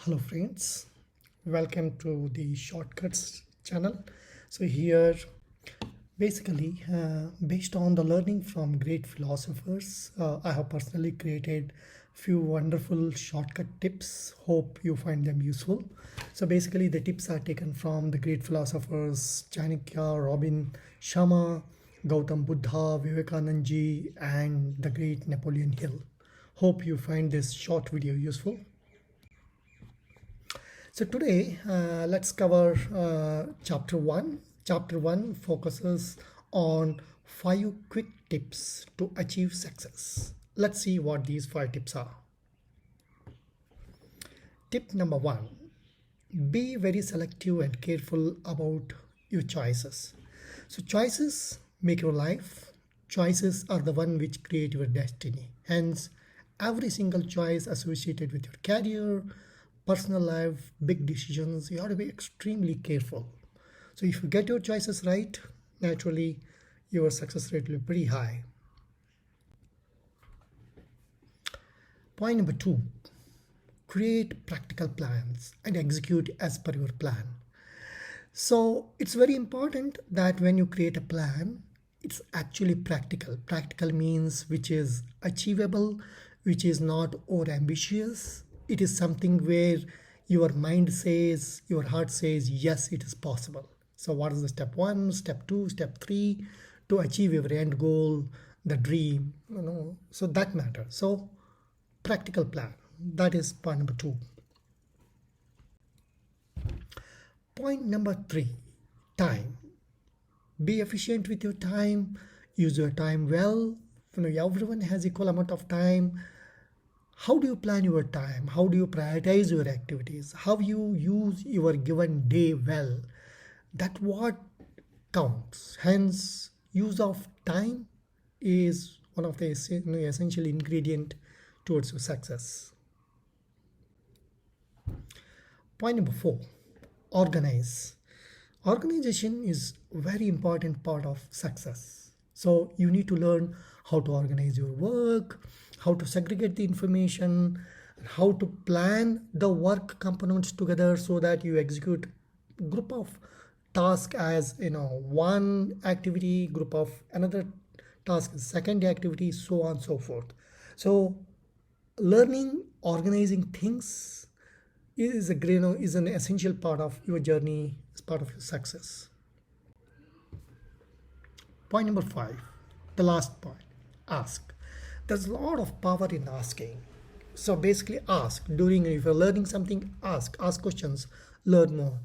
Hello friends, welcome to the Shortcuts channel. So here basically based on the learning from great philosophers, I have personally created few wonderful shortcut tips. Hope you find them useful. So basically the tips are taken from the great philosophers Chanakya, Robin Sharma, Gautam Buddha, Vivekanand ji and the great Napoleon Hill. Hope you find this short video useful. So today, let's cover chapter 1. Chapter 1 focuses on 5 quick tips to achieve success. Let's see what these 5 tips are. Tip number 1. Be very selective and careful about your choices. So choices make your life. Choices are the one which create your destiny. Hence, every single choice associated with your career, personal life, big decisions, you have to be extremely careful. So if you get your choices right, naturally your success rate will be pretty high. Point number 2, create practical plans and execute as per your plan. So it's very important that when you create a plan, it's actually practical. Practical means which is achievable, which is not over ambitious. It is something where your mind says, your heart says, yes, it is possible. So what is the step 1, step 2, step 3 to achieve your end goal, the dream, so that matters. So practical plan, that is point number 2. Point number 3, time. Be efficient with your time, use your time well. Everyone has equal amount of time. How do you plan your time? How do you prioritize your activities? How you use your given day well? That's what counts. Hence, use of time is one of the essential ingredient towards your success. Point number 4, organize. Organization is a very important part of success. So you need to learn how to organize your work, how to segregate the information, how to plan the work components together so that you execute group of tasks as one activity, group of another task, second activity, so on and so forth. So learning organizing things is an essential part of your journey, is part of your success. Point number 5, the last point, ask. There's a lot of power in asking. So basically ask. If you're learning something, ask questions, learn more.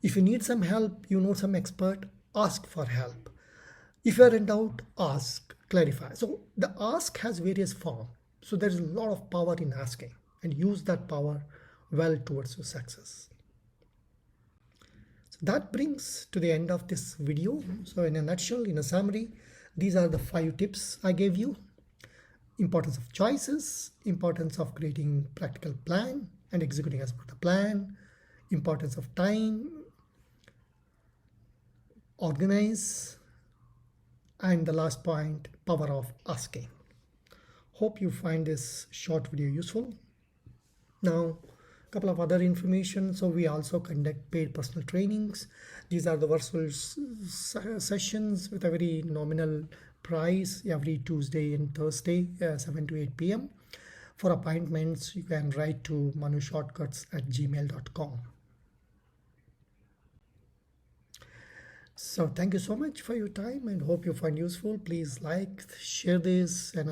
If you need some help, some expert, ask for help. If you're in doubt, ask, clarify. So the ask has various forms. So there's a lot of power in asking, and use that power well towards your success. So that brings to the end of this video. So in a nutshell, in a summary, these are the 5 tips I gave you. Importance of choices, importance of creating practical plan and executing as per the plan, importance of time, organize, and the last point, power of asking. Hope you find this short video useful. Now, a couple of other information. So we also conduct paid personal trainings. These are the virtual sessions with a very nominal price every Tuesday and Thursday, 7 to 8 p.m. For appointments, you can write to manushortcuts@gmail.com. So thank you so much for your time and hope you find useful. Please like, share this, and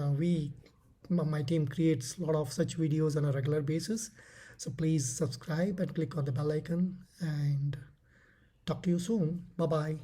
my team creates a lot of such videos on a regular basis. So please subscribe and click on the bell icon, and talk to you soon. Bye-bye.